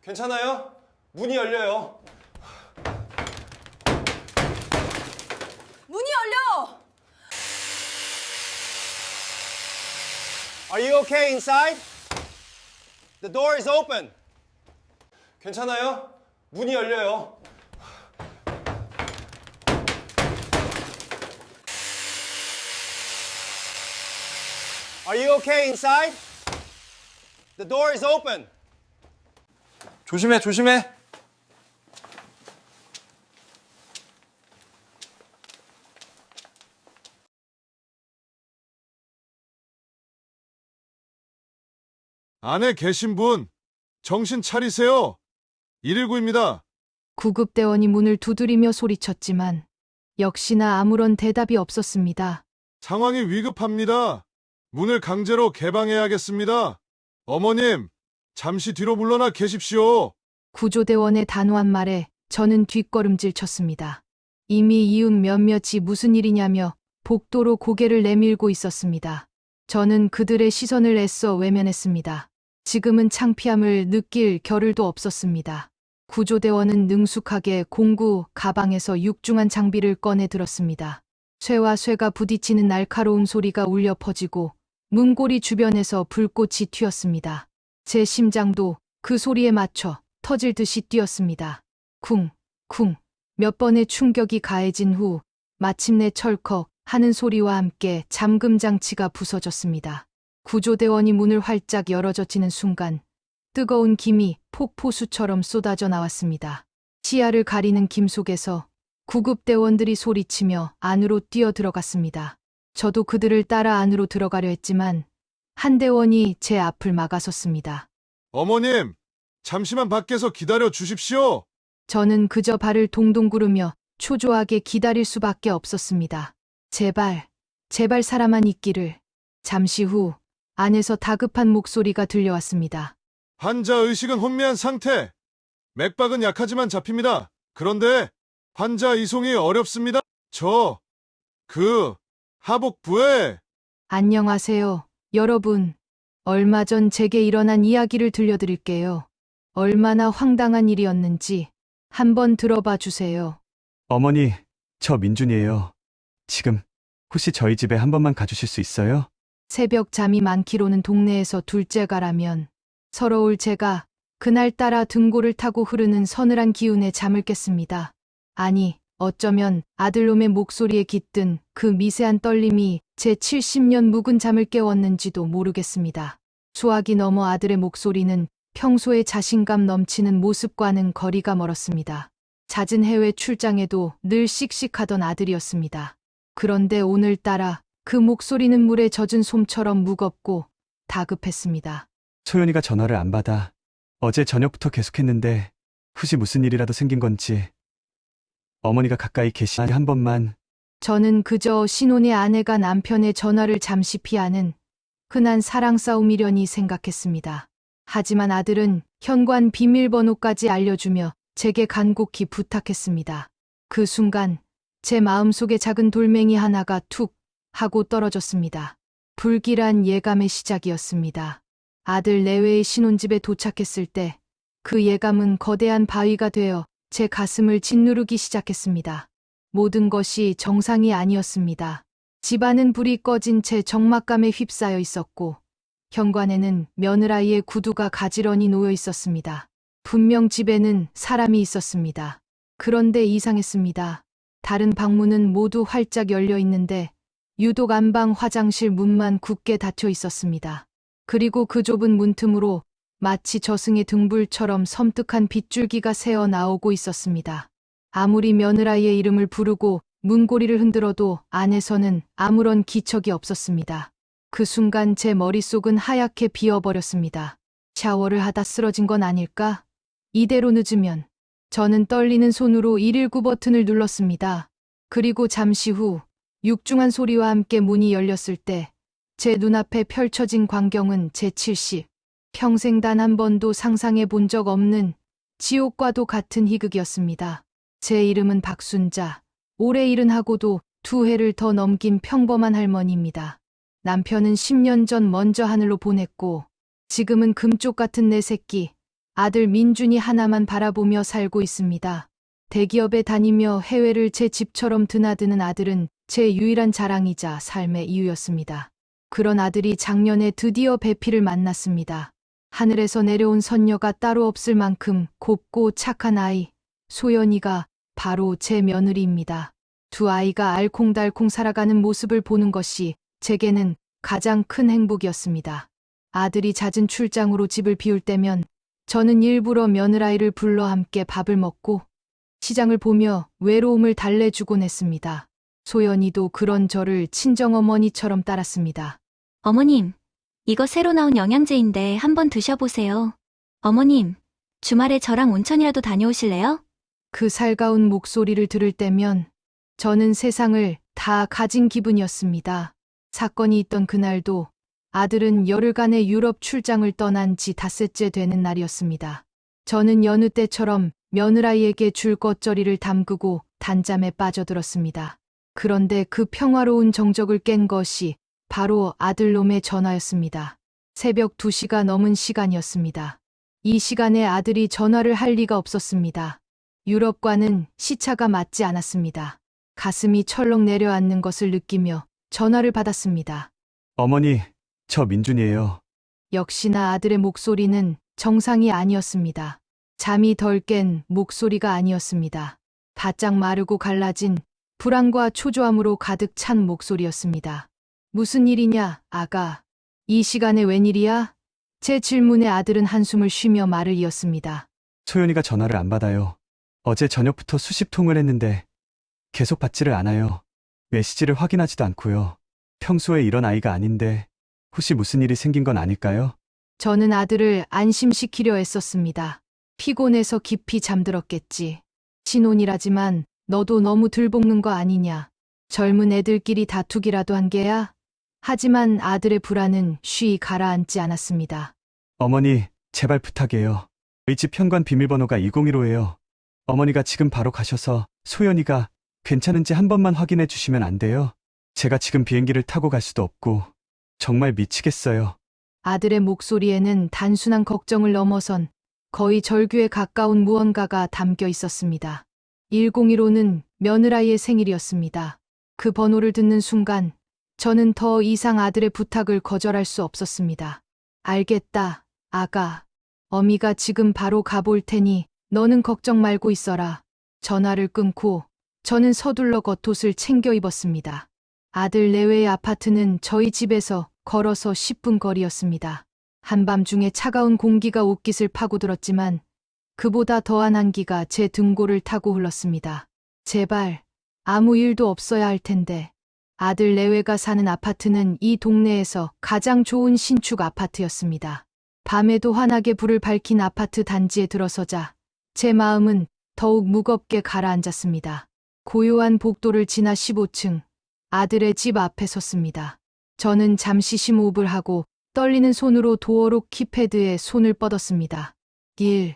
괜찮아요? 문이 열려요. 문이 열려! Are you okay inside? The door is open. 괜찮아요? 문이 열려요. Are you okay inside? The door is open. 조심해, 조심해. 안에 계신 분, 정신 차리세요. 119입니다. 구급대원이 문을 두드리며 소리쳤지만 역시나 아무런 대답이 없었습니다. 상황이 위급합니다. 문을 강제로 개방해야겠습니다. 어머님, 잠시 뒤로 물러나 계십시오. 구조대원의 단호한 말에 저는 뒷걸음질 쳤습니다. 이미 이웃 몇몇이 무슨 일이냐며 복도로 고개를 내밀고 있었습니다. 저는 그들의 시선을 애써 외면했습니다. 지금은 창피함을 느낄 겨를도 없었습니다. 구조대원은 능숙하게 공구 가방에서 육중한 장비를 꺼내 들었습니다. 쇠와 쇠가 부딪히는 날카로운 소리가 울려 퍼지고 문고리 주변에서 불꽃이 튀었습니다. 제 심장도 그 소리에 맞춰 터질 듯이 뛰었습니다. 쿵, 쿵 몇 번의 충격이 가해진 후 마침내 철컥 하는 소리와 함께 잠금 장치가 부서졌습니다. 구조대원이 문을 활짝 열어젖히는 순간 뜨거운 김이 폭포수처럼 쏟아져 나왔습니다. 시야를 가리는 김 속에서 구급대원들이 소리치며 안으로 뛰어 들어갔습니다. 저도 그들을 따라 안으로 들어가려 했지만 한 대원이 제 앞을 막아섰습니다. 어머님, 잠시만 밖에서 기다려 주십시오. 저는 그저 발을 동동 구르며 초조하게 기다릴 수밖에 없었습니다. 제발, 제발 사람만 있기를. 잠시 후 안에서 다급한 목소리가 들려왔습니다. 환자 의식은 혼미한 상태. 맥박은 약하지만 잡힙니다. 그런데 환자 이송이 어렵습니다. 하복부에 안녕하세요, 여러분. 얼마 전 제게 일어난 이야기를 들려드릴게요. 얼마나 황당한 일이었는지 한번 들어봐 주세요. 어머니, 저 민준이에요. 지금 혹시 저희 집에 한 번만 가주실 수 있어요? 새벽 잠이 많기로는 동네에서 둘째가라면 서러울 제가 그날따라 등골을 타고 흐르는 서늘한 기운에 잠을 깼습니다. 아니, 어쩌면 아들놈의 목소리에 깃든 그 미세한 떨림이 제 70년 묵은 잠을 깨웠는지도 모르겠습니다. 수화기 넘어 아들의 목소리는 평소의 자신감 넘치는 모습과는 거리가 멀었습니다. 잦은 해외 출장에도 늘 씩씩하던 아들이었습니다. 그런데 오늘따라 그 목소리는 물에 젖은 솜처럼 무겁고 다급했습니다. 소연이가 전화를 안 받아. 어제 저녁부터 계속했는데 혹시 무슨 일이라도 생긴 건지. 어머니가 가까이 계시니 한 번만. 저는 그저 신혼의 아내가 남편의 전화를 잠시 피하는 흔한 사랑 싸움이려니 생각했습니다. 하지만 아들은 현관 비밀번호까지 알려주며 제게 간곡히 부탁했습니다. 그 순간 제 마음속에 작은 돌멩이 하나가 툭 하고 떨어졌습니다. 불길한 예감의 시작이었습니다. 아들 내외의 신혼집에 도착했을 때 그 예감은 거대한 바위가 되어 제 가슴을 짓누르기 시작했습니다. 모든 것이 정상이 아니었습니다. 집안은 불이 꺼진 채 적막감에 휩싸여 있었고 현관에는 며느라이의 구두가 가지런히 놓여 있었습니다. 분명 집에는 사람이 있었습니다. 그런데 이상했습니다. 다른 방문은 모두 활짝 열려 있는데 유독 안방 화장실 문만 굳게 닫혀 있었습니다. 그리고 그 좁은 문틈으로 마치 저승의 등불처럼 섬뜩한 빗줄기가 새어 나오고 있었습니다. 아무리 며느라이의 이름을 부르고 문고리를 흔들어도 안에서는 아무런 기척이 없었습니다. 그 순간 제 머릿속은 하얗게 비어버렸습니다. 샤워를 하다 쓰러진 건 아닐까? 이대로 늦으면. 저는 떨리는 손으로 119 버튼을 눌렀습니다. 그리고 잠시 후 육중한 소리와 함께 문이 열렸을 때 제 눈앞에 펼쳐진 광경은 제 70. 평생 단 한 번도 상상해 본 적 없는 지옥과도 같은 희극이었습니다. 제 이름은 박순자. 올해 70하고도 2해를 더 넘긴 평범한 할머니입니다. 남편은 10년 전 먼저 하늘로 보냈고 지금은 금쪽 같은 내 새끼, 아들 민준이 하나만 바라보며 살고 있습니다. 대기업에 다니며 해외를 제 집처럼 드나드는 아들은 제 유일한 자랑이자 삶의 이유였습니다. 그런 아들이 작년에 드디어 배필을 만났습니다. 하늘에서 내려온 선녀가 따로 없을 만큼 곱고 착한 아이, 소연이가 바로 제 며느리입니다. 두 아이가 알콩달콩 살아가는 모습을 보는 것이 제게는 가장 큰 행복이었습니다. 아들이 잦은 출장으로 집을 비울 때면 저는 일부러 며느라이를 불러 함께 밥을 먹고 시장을 보며 외로움을 달래주곤 했습니다. 소연이도 그런 저를 친정어머니처럼 따랐습니다. 어머님, 이거 새로 나온 영양제인데 한번 드셔보세요. 어머님, 주말에 저랑 온천이라도 다녀오실래요? 그 살가운 목소리를 들을 때면 저는 세상을 다 가진 기분이었습니다. 사건이 있던 그날도 아들은 열흘간의 유럽 출장을 떠난 지 닷새째 되는 날이었습니다. 저는 여느 때처럼 며느라이에게 줄 것저리를 담그고 단잠에 빠져들었습니다. 그런데 그 평화로운 정적을 깬 것이 바로 아들놈의 전화였습니다. 새벽 2시가 넘은 시간이었습니다. 이 시간에 아들이 전화를 할 리가 없었습니다. 유럽과는 시차가 맞지 않았습니다. 가슴이 철렁 내려앉는 것을 느끼며 전화를 받았습니다. 어머니, 저 민준이에요. 역시나 아들의 목소리는 정상이 아니었습니다. 잠이 덜 깬 목소리가 아니었습니다. 바짝 마르고 갈라진 불안과 초조함으로 가득 찬 목소리였습니다. 무슨 일이냐, 아가? 이 시간에 웬일이야? 제 질문에 아들은 한숨을 쉬며 말을 이었습니다. 소연이가 전화를 안 받아요. 어제 저녁부터 수십 통을 했는데 계속 받지를 않아요. 메시지를 확인하지도 않고요. 평소에 이런 아이가 아닌데 혹시 무슨 일이 생긴 건 아닐까요? 저는 아들을 안심시키려 애썼습니다. 피곤해서 깊이 잠들었겠지. 신혼이라지만 너도 너무 들볶는 거 아니냐. 젊은 애들끼리 다투기라도 한 게야? 하지만 아들의 불안은 쉬이 가라앉지 않았습니다. 어머니, 제발 부탁해요. 우리 집 현관 비밀번호가 201호예요. 어머니가 지금 바로 가셔서 소연이가 괜찮은지 한 번만 확인해 주시면 안 돼요? 제가 지금 비행기를 타고 갈 수도 없고 정말 미치겠어요. 아들의 목소리에는 단순한 걱정을 넘어선 거의 절규에 가까운 무언가가 담겨 있었습니다. 101호는 며느라이의 생일이었습니다. 그 번호를 듣는 순간 저는 더 이상 아들의 부탁을 거절할 수 없었습니다. 알겠다, 아가. 어미가 지금 바로 가볼 테니 너는 걱정 말고 있어라. 전화를 끊고 저는 서둘러 겉옷을 챙겨 입었습니다. 아들 내외의 아파트는 저희 집에서 걸어서 10분 거리였습니다. 한밤중에 차가운 공기가 옷깃을 파고들었지만 그보다 더한 한기가 제 등골을 타고 흘렀습니다. 제발 아무 일도 없어야 할 텐데. 아들 내외가 사는 아파트는 이 동네에서 가장 좋은 신축 아파트였습니다. 밤에도 환하게 불을 밝힌 아파트 단지에 들어서자 제 마음은 더욱 무겁게 가라앉았습니다. 고요한 복도를 지나 15층 아들의 집 앞에 섰습니다. 저는 잠시 심호흡을 하고 떨리는 손으로 도어록 키패드에 손을 뻗었습니다. 1,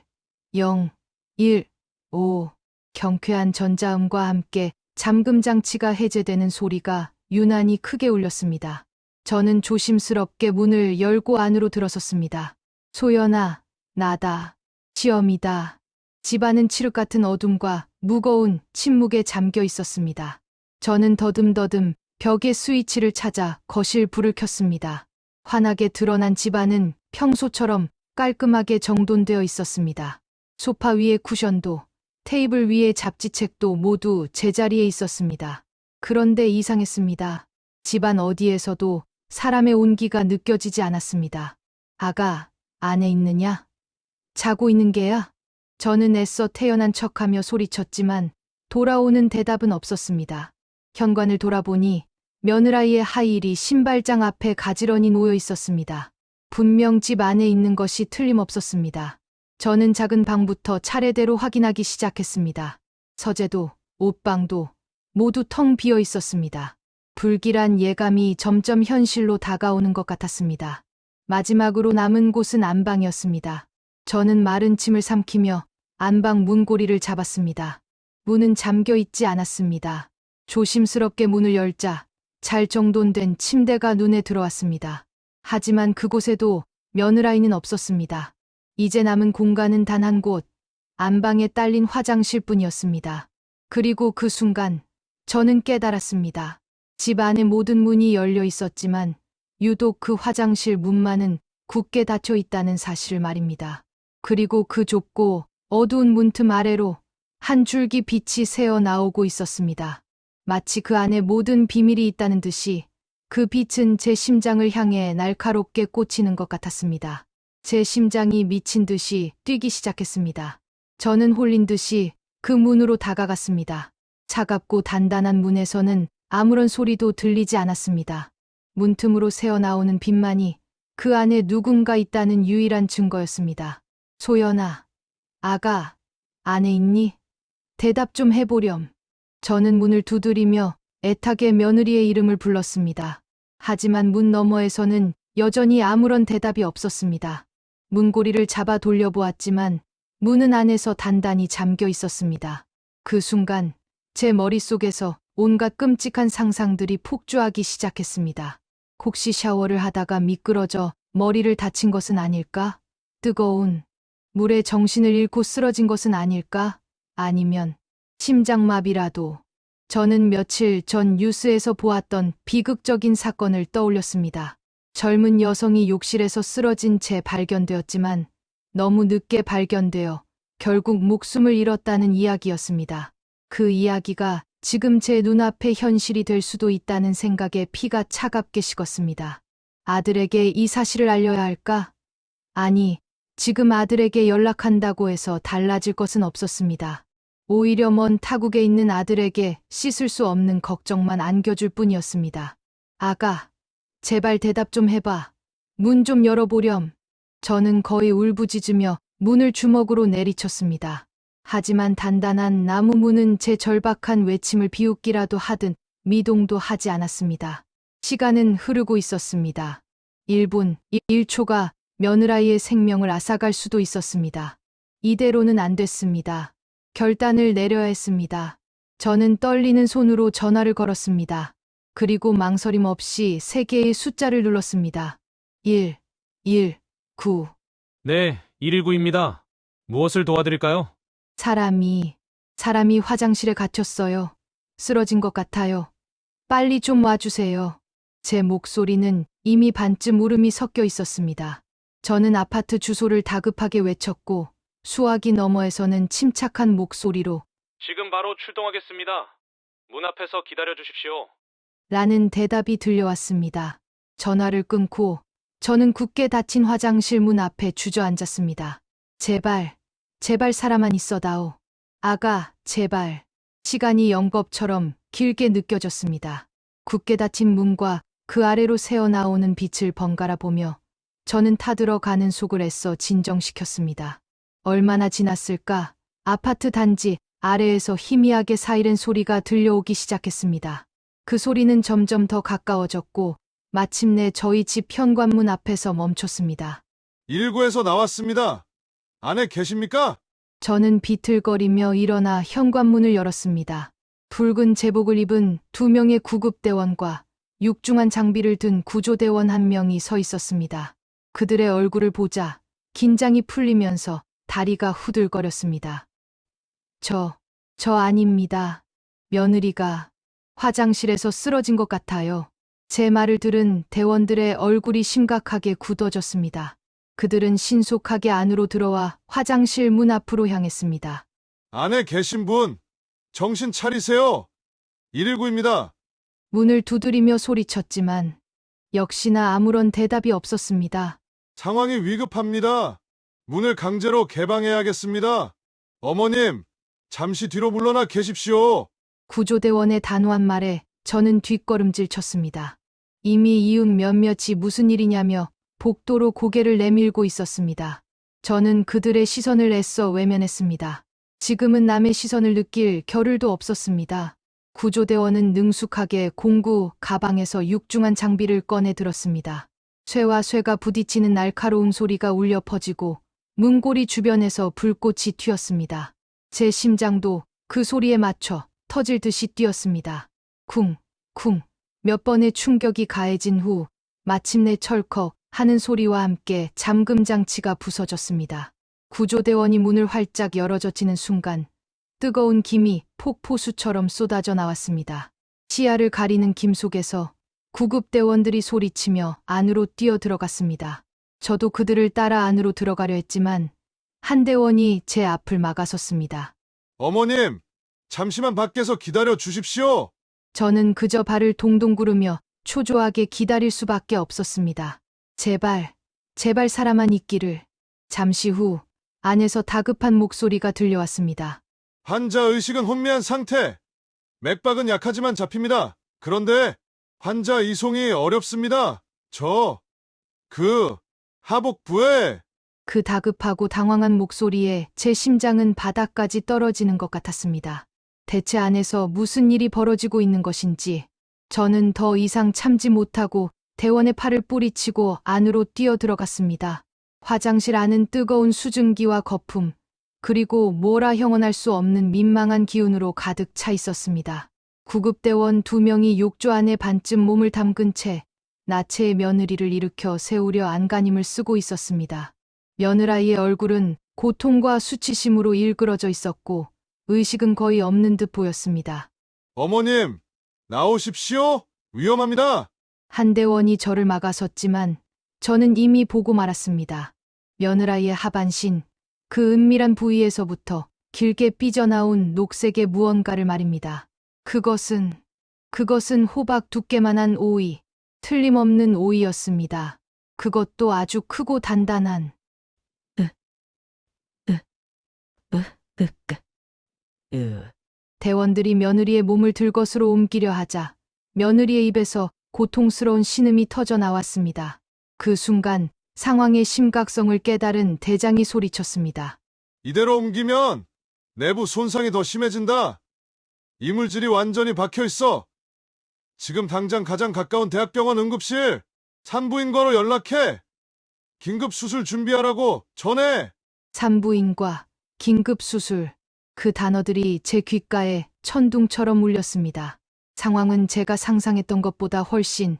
0, 1, 5. 경쾌한 전자음과 함께 잠금 장치가 해제되는 소리가 유난히 크게 울렸습니다. 저는 조심스럽게 문을 열고 안으로 들어섰습니다. 소연아, 나다. 시험이다. 집안은 칠흑 같은 어둠과 무거운 침묵에 잠겨 있었습니다. 저는 더듬더듬 벽에 스위치를 찾아 거실 불을 켰습니다. 환하게 드러난 집안은 평소처럼 깔끔하게 정돈되어 있었습니다. 소파 위의 쿠션도 테이블 위의 잡지책도 모두 제자리에 있었습니다. 그런데 이상했습니다. 집안 어디에서도 사람의 온기가 느껴지지 않았습니다. 아가, 안에 있느냐? 자고 있는 게야? 저는 애써 태연한 척하며 소리쳤지만 돌아오는 대답은 없었습니다. 현관을 돌아보니 며느라이의 하이힐이 신발장 앞에 가지런히 놓여 있었습니다. 분명 집 안에 있는 것이 틀림없었습니다. 저는 작은 방부터 차례대로 확인하기 시작했습니다. 서재도 옷방도 모두 텅 비어 있었습니다. 불길한 예감이 점점 현실로 다가오는 것 같았습니다. 마지막으로 남은 곳은 안방이었습니다. 저는 마른 침을 삼키며 안방 문고리를 잡았습니다. 문은 잠겨 있지 않았습니다. 조심스럽게 문을 열자 잘 정돈된 침대가 눈에 들어왔습니다. 하지만 그곳에도 며느라이는 없었습니다. 이제 남은 공간은 단 한 곳, 안방에 딸린 화장실뿐이었습니다. 그리고 그 순간 저는 깨달았습니다. 집 안의 모든 문이 열려 있었지만 유독 그 화장실 문만은 굳게 닫혀 있다는 사실을 말입니다. 그리고 그 좁고 어두운 문틈 아래로 한 줄기 빛이 새어 나오고 있었습니다. 마치 그 안에 모든 비밀이 있다는 듯이 그 빛은 제 심장을 향해 날카롭게 꽂히는 것 같았습니다. 제 심장이 미친 듯이 뛰기 시작했습니다. 저는 홀린 듯이 그 문으로 다가갔습니다. 차갑고 단단한 문에서는 아무런 소리도 들리지 않았습니다. 문틈으로 새어나오는 빛만이 그 안에 누군가 있다는 유일한 증거였습니다. 소연아, 아가, 안에 있니? 대답 좀 해보렴. 저는 문을 두드리며 애타게 며느리의 이름을 불렀습니다. 하지만 문 너머에서는 여전히 아무런 대답이 없었습니다. 문고리를 잡아 돌려보았지만 문은 안에서 단단히 잠겨 있었습니다. 그 순간 제 머릿속에서 온갖 끔찍한 상상들이 폭주하기 시작했습니다. 혹시 샤워를 하다가 미끄러져 머리를 다친 것은 아닐까? 뜨거운 물에 정신을 잃고 쓰러진 것은 아닐까? 아니면 심장마비라도. 저는 며칠 전 뉴스에서 보았던 비극적인 사건을 떠올렸습니다. 젊은 여성이 욕실에서 쓰러진 채 발견되었지만 너무 늦게 발견되어 결국 목숨을 잃었다는 이야기였습니다. 그 이야기가 지금 제 눈앞의 현실이 될 수도 있다는 생각에 피가 차갑게 식었습니다. 아들에게 이 사실을 알려야 할까? 아니, 지금 아들에게 연락한다고 해서 달라질 것은 없었습니다. 오히려 먼 타국에 있는 아들에게 씻을 수 없는 걱정만 안겨줄 뿐이었습니다. 아가, 제발 대답 좀 해봐. 문 좀 열어보렴. 저는 거의 울부짖으며 문을 주먹으로 내리쳤습니다. 하지만 단단한 나무 문은 제 절박한 외침을 비웃기라도 하듯 미동도 하지 않았습니다. 시간은 흐르고 있었습니다. 1분, 1초가 며느라이의 생명을 앗아갈 수도 있었습니다. 이대로는 안 됐습니다. 결단을 내려야 했습니다. 저는 떨리는 손으로 전화를 걸었습니다. 그리고 망설임 없이 3개의 숫자를 눌렀습니다. 1, 1, 9. 네, 119입니다. 무엇을 도와드릴까요? 사람이 화장실에 갇혔어요. 쓰러진 것 같아요. 빨리 좀 와주세요. 제 목소리는 이미 반쯤 울음이 섞여 있었습니다. 저는 아파트 주소를 다급하게 외쳤고 수화기 너머에서는 침착한 목소리로 지금 바로 출동하겠습니다. 문 앞에서 기다려 주십시오. 라는 대답이 들려왔습니다. 전화를 끊고 저는 굳게 닫힌 화장실 문 앞에 주저앉았습니다. 제발 사람만 있어다오. 아가, 제발. 시간이 연겁처럼 길게 느껴졌습니다. 굳게 닫힌 문과 그 아래로 새어나오는 빛을 번갈아 보며 저는 타들어 가는 속을 애써 진정시켰습니다. 얼마나 지났을까? 아파트 단지 아래에서 희미하게 사이렌 소리가 들려오기 시작했습니다. 그 소리는 점점 더 가까워졌고 마침내 저희 집 현관문 앞에서 멈췄습니다. 119에서 나왔습니다. 안에 계십니까? 저는 비틀거리며 일어나 현관문을 열었습니다. 붉은 제복을 입은 2명의 구급대원과 육중한 장비를 든 구조대원 1명이 서 있었습니다. 그들의 얼굴을 보자 긴장이 풀리면서 다리가 후들거렸습니다. 저 아닙니다. 며느리가 화장실에서 쓰러진 것 같아요. 제 말을 들은 대원들의 얼굴이 심각하게 굳어졌습니다. 그들은 신속하게 안으로 들어와 화장실 문 앞으로 향했습니다. 안에 계신 분, 정신 차리세요. 119입니다. 문을 두드리며 소리쳤지만 역시나 아무런 대답이 없었습니다. 상황이 위급합니다. 문을 강제로 개방해야겠습니다. 어머님, 잠시 뒤로 물러나 계십시오. 구조대원의 단호한 말에 저는 뒷걸음질 쳤습니다. 이미 이웃 몇몇이 무슨 일이냐며 복도로 고개를 내밀고 있었습니다. 저는 그들의 시선을 애써 외면했습니다. 지금은 남의 시선을 느낄 겨를도 없었습니다. 구조대원은 능숙하게 공구 가방에서 육중한 장비를 꺼내 들었습니다. 쇠와 쇠가 부딪히는 날카로운 소리가 울려 퍼지고 문고리 주변에서 불꽃이 튀었습니다. 제 심장도 그 소리에 맞춰 터질 듯이 뛰었습니다. 쿵, 쿵. 몇 번의 충격이 가해진 후 마침내 철컥 하는 소리와 함께 잠금 장치가 부서졌습니다. 구조대원이 문을 활짝 열어젖히는 순간 뜨거운 김이 폭포수처럼 쏟아져 나왔습니다. 시야를 가리는 김 속에서 구급대원들이 소리치며 안으로 뛰어 들어갔습니다. 저도 그들을 따라 안으로 들어가려 했지만 한 대원이 제 앞을 막아섰습니다. 어머님, 잠시만 밖에서 기다려 주십시오. 저는 그저 발을 동동 구르며 초조하게 기다릴 수밖에 없었습니다. 제발 사람만 있기를. 잠시 후 안에서 다급한 목소리가 들려왔습니다. 환자 의식은 혼미한 상태. 맥박은 약하지만 잡힙니다. 그런데 환자 이송이 어렵습니다. 하복부에. 그 다급하고 당황한 목소리에 제 심장은 바닥까지 떨어지는 것 같았습니다. 대체 안에서 무슨 일이 벌어지고 있는 것인지 저는 더 이상 참지 못하고 대원의 팔을 뿌리치고 안으로 뛰어 들어갔습니다. 화장실 안은 뜨거운 수증기와 거품, 그리고 뭐라 형언할 수 없는 민망한 기운으로 가득 차 있었습니다. 구급대원 2명이 욕조 안에 반쯤 몸을 담근 채 나체의 며느리를 일으켜 세우려 안간힘을 쓰고 있었습니다. 며느라이의 얼굴은 고통과 수치심으로 일그러져 있었고 의식은 거의 없는 듯 보였습니다. 어머님, 나오십시오. 위험합니다. 한 대원이 저를 막아섰지만 저는 이미 보고 말았습니다. 며느라이의 하반신, 그 은밀한 부위에서부터 길게 삐져나온 녹색의 무언가를 말입니다. 그것은 호박 두께만한 오이, 틀림없는 오이였습니다. 그것도 아주 크고 단단한. 대원들이 며느리의 몸을 들것으로 옮기려 하자 며느리의 입에서 고통스러운 신음이 터져 나왔습니다. 그 순간 상황의 심각성을 깨달은 대장이 소리쳤습니다. 이대로 옮기면 내부 손상이 더 심해진다. 이물질이 완전히 박혀 있어. 지금 당장 가장 가까운 대학병원 응급실 산부인과로 연락해. 긴급 수술 준비하라고 전해. 산부인과, 긴급수술, 그 단어들이 제 귓가에 천둥처럼 울렸습니다. 상황은 제가 상상했던 것보다 훨씬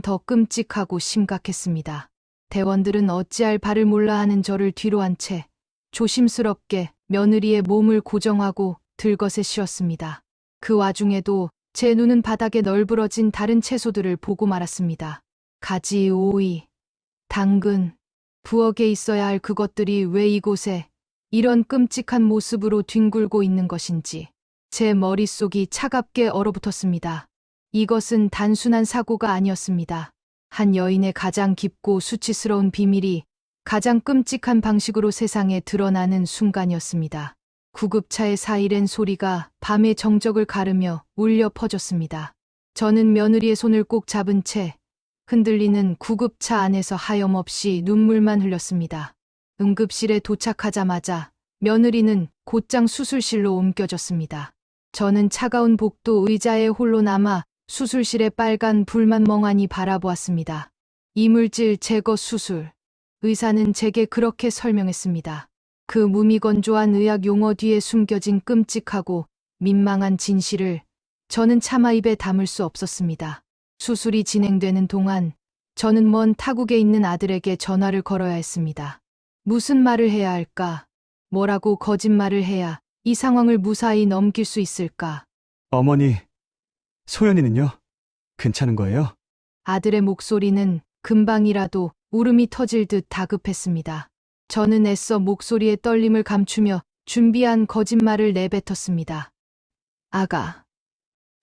더 끔찍하고 심각했습니다. 대원들은 어찌할 바를 몰라 하는 저를 뒤로 한 채 조심스럽게 며느리의 몸을 고정하고 들것에 씌웠습니다. 그 와중에도 제 눈은 바닥에 널브러진 다른 채소들을 보고 말았습니다. 가지, 오이, 당근, 부엌에 있어야 할 그것들이 왜 이곳에 이런 끔찍한 모습으로 뒹굴고 있는 것인지 제 머릿속이 차갑게 얼어붙었습니다. 이것은 단순한 사고가 아니었습니다. 한 여인의 가장 깊고 수치스러운 비밀이 가장 끔찍한 방식으로 세상에 드러나는 순간이었습니다. 구급차의 사이렌 소리가 밤의 정적을 가르며 울려 퍼졌습니다. 저는 며느리의 손을 꼭 잡은 채 흔들리는 구급차 안에서 하염없이 눈물만 흘렸습니다. 응급실에 도착하자마자 며느리는 곧장 수술실로 옮겨졌습니다. 저는 차가운 복도 의자에 홀로 남아 수술실의 빨간 불만 멍하니 바라보았습니다. 이물질 제거 수술. 의사는 제게 그렇게 설명했습니다. 그 무미건조한 의학 용어 뒤에 숨겨진 끔찍하고 민망한 진실을 저는 차마 입에 담을 수 없었습니다. 수술이 진행되는 동안 저는 먼 타국에 있는 아들에게 전화를 걸어야 했습니다. 무슨 말을 해야 할까? 뭐라고 거짓말을 해야 이 상황을 무사히 넘길 수 있을까? 어머니, 소연이는요? 괜찮은 거예요? 아들의 목소리는 금방이라도 울음이 터질 듯 다급했습니다. 저는 애써 목소리의 떨림을 감추며 준비한 거짓말을 내뱉었습니다. 아가,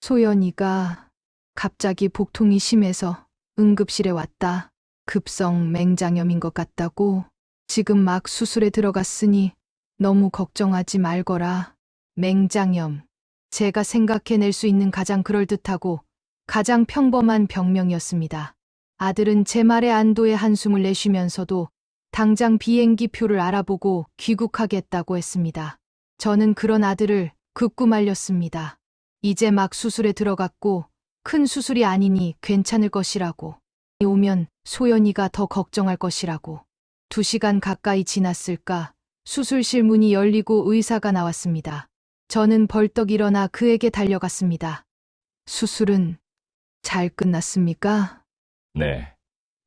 소연이가 갑자기 복통이 심해서 응급실에 왔다. 급성 맹장염인 것 같다고. 지금 막 수술에 들어갔으니 너무 걱정하지 말거라. 맹장염. 제가 생각해낼 수 있는 가장 그럴듯하고 가장 평범한 병명이었습니다. 아들은 제 말에 안도의 한숨을 내쉬면서도 당장 비행기 표를 알아보고 귀국하겠다고 했습니다. 저는 그런 아들을 극구 말렸습니다. 이제 막 수술에 들어갔고 큰 수술이 아니니 괜찮을 것이라고. 오면 소연이가 더 걱정할 것이라고. 2시간 가까이 지났을까 수술실 문이 열리고 의사가 나왔습니다. 저는 벌떡 일어나 그에게 달려갔습니다. 수술은 잘 끝났습니까? 네,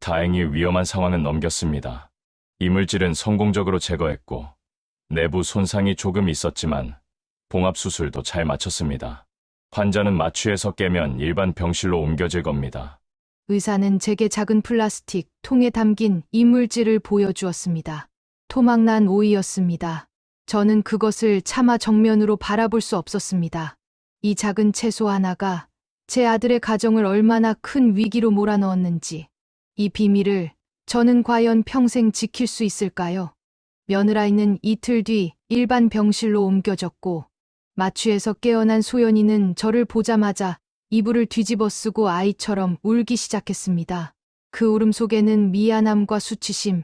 다행히 위험한 상황은 넘겼습니다. 이물질은 성공적으로 제거했고 내부 손상이 조금 있었지만 봉합수술도 잘 마쳤습니다. 환자는 마취해서 깨면 일반 병실로 옮겨질 겁니다. 의사는 제게 작은 플라스틱 통에 담긴 이물질을 보여주었습니다. 토막난 오이였습니다. 저는 그것을 차마 정면으로 바라볼 수 없었습니다. 이 작은 채소 하나가 제 아들의 가정을 얼마나 큰 위기로 몰아넣었는지, 이 비밀을 저는 과연 평생 지킬 수 있을까요? 며느라이는 이틀 뒤 일반 병실로 옮겨졌고, 마취에서 깨어난 소연이는 저를 보자마자 이불을 뒤집어 쓰고 아이처럼 울기 시작했습니다. 그 울음 속에는 미안함과 수치심,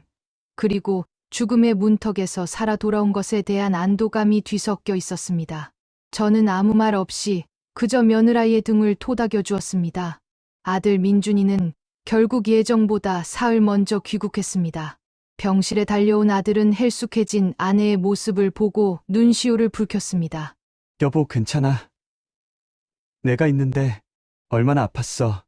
그리고 죽음의 문턱에서 살아 돌아온 것에 대한 안도감이 뒤섞여 있었습니다. 저는 아무 말 없이 그저 며느라이의 등을 토닥여 주었습니다. 아들 민준이는 결국 예정보다 사흘 먼저 귀국했습니다. 병실에 달려온 아들은 헬쑥해진 아내의 모습을 보고 눈시울을 붉혔습니다. 여보, 괜찮아. 내가 있는데 얼마나 아팠어.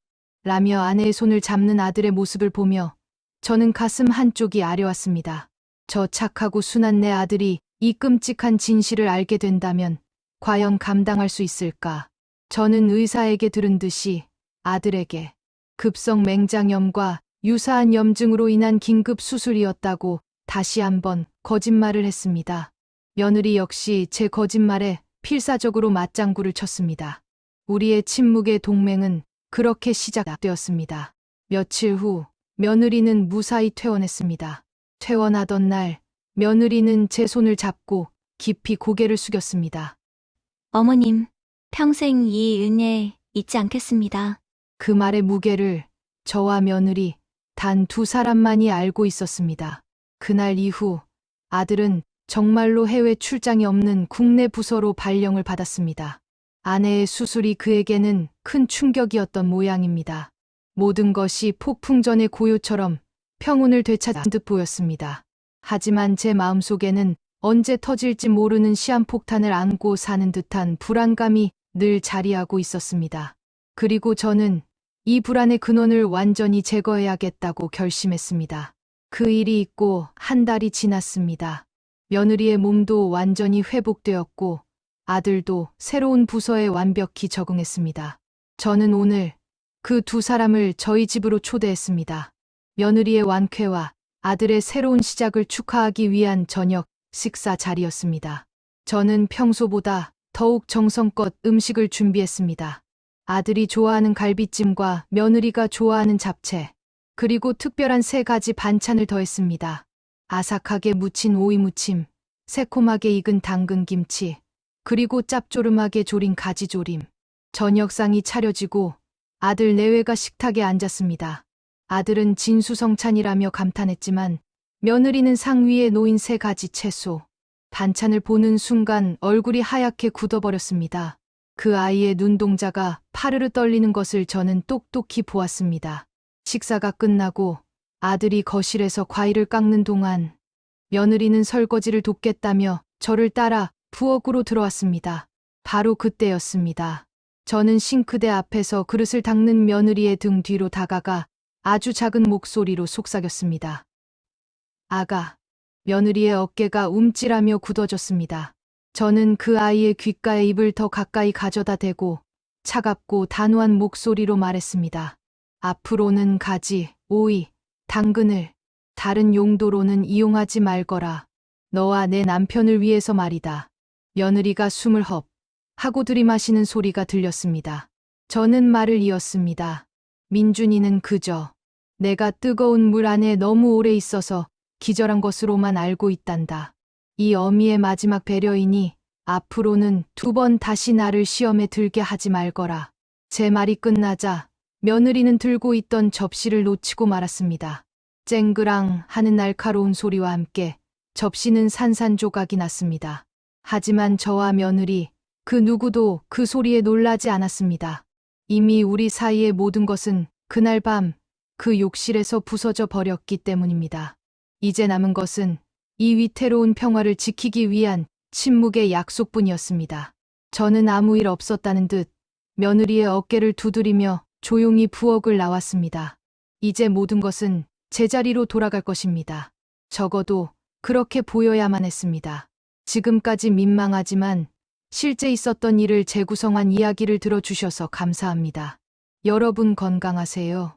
라며 아내의 손을 잡는 아들의 모습을 보며 저는 가슴 한쪽이 아려왔습니다. 저 착하고 순한 내 아들이 이 끔찍한 진실을 알게 된다면 과연 감당할 수 있을까? 저는 의사에게 들은 듯이 아들에게 급성 맹장염과 유사한 염증으로 인한 긴급 수술이었다고 다시 한번 거짓말을 했습니다. 며느리 역시 제 거짓말에 필사적으로 맞장구를 쳤습니다. 우리의 침묵의 동맹은 그렇게 시작되었습니다. 며칠 후 며느리는 무사히 퇴원했습니다. 퇴원하던 날 며느리는 제 손을 잡고 깊이 고개를 숙였습니다. 어머님, 평생 이 은혜 잊지 않겠습니다. 그 말의 무게를 저와 며느리 단 두 사람만이 알고 있었습니다. 그날 이후 아들은 정말로 해외 출장이 없는 국내 부서로 발령을 받았습니다. 아내의 수술이 그에게는 큰 충격이었던 모양입니다. 모든 것이 폭풍전의 고요처럼 평온을 되찾은 듯 보였습니다. 하지만 제 마음속에는 언제 터질지 모르는 시한폭탄을 안고 사는 듯한 불안감이 늘 자리하고 있었습니다. 그리고 저는 이 불안의 근원을 완전히 제거해야겠다고 결심했습니다. 그 일이 있고 한 달이 지났습니다. 며느리의 몸도 완전히 회복되었고 아들도 새로운 부서에 완벽히 적응했습니다. 저는 오늘 그 두 사람을 저희 집으로 초대했습니다. 며느리의 완쾌와 아들의 새로운 시작을 축하하기 위한 저녁 식사 자리였습니다. 저는 평소보다 더욱 정성껏 음식을 준비했습니다. 아들이 좋아하는 갈비찜과 며느리가 좋아하는 잡채, 그리고 특별한 3가지 반찬을 더했습니다. 아삭하게 무친 오이무침, 새콤하게 익은 당근김치, 그리고 짭조름하게 조린 가지조림. 저녁상이 차려지고 아들 내외가 식탁에 앉았습니다. 아들은 진수성찬이라며 감탄했지만 며느리는 상 위에 놓인 3가지 채소, 반찬을 보는 순간 얼굴이 하얗게 굳어버렸습니다. 그 아이의 눈동자가 파르르 떨리는 것을 저는 똑똑히 보았습니다. 식사가 끝나고 아들이 거실에서 과일을 깎는 동안 며느리는 설거지를 돕겠다며 저를 따라 부엌으로 들어왔습니다. 바로 그때였습니다. 저는 싱크대 앞에서 그릇을 닦는 며느리의 등 뒤로 다가가 아주 작은 목소리로 속삭였습니다. 아가. 며느리의 어깨가 움찔하며 굳어졌습니다. 저는 그 아이의 귓가에 입을 더 가까이 가져다 대고 차갑고 단호한 목소리로 말했습니다. 앞으로는 가지, 오이, 당근을 다른 용도로는 이용하지 말거라. 너와 내 남편을 위해서 말이다. 며느리가 숨을 헙 하고 들이마시는 소리가 들렸습니다. 저는 말을 이었습니다. 민준이는 그저 내가 뜨거운 물 안에 너무 오래 있어서 기절한 것으로만 알고 있단다. 이 어미의 마지막 배려이니 앞으로는 2번 다시 나를 시험에 들게 하지 말거라. 제 말이 끝나자 며느리는 들고 있던 접시를 놓치고 말았습니다. 쨍그랑 하는 날카로운 소리와 함께 접시는 산산조각이 났습니다. 하지만 저와 며느리, 그 누구도 그 소리에 놀라지 않았습니다. 이미 우리 사이의 모든 것은 그날 밤 그 욕실에서 부서져 버렸기 때문입니다. 이제 남은 것은 이 위태로운 평화를 지키기 위한 침묵의 약속뿐이었습니다. 저는 아무 일 없었다는 듯 며느리의 어깨를 두드리며 조용히 부엌을 나왔습니다. 이제 모든 것은 제자리로 돌아갈 것입니다. 적어도 그렇게 보여야만 했습니다. 지금까지 민망하지만 실제 있었던 일을 재구성한 이야기를 들어주셔서 감사합니다. 여러분 건강하세요.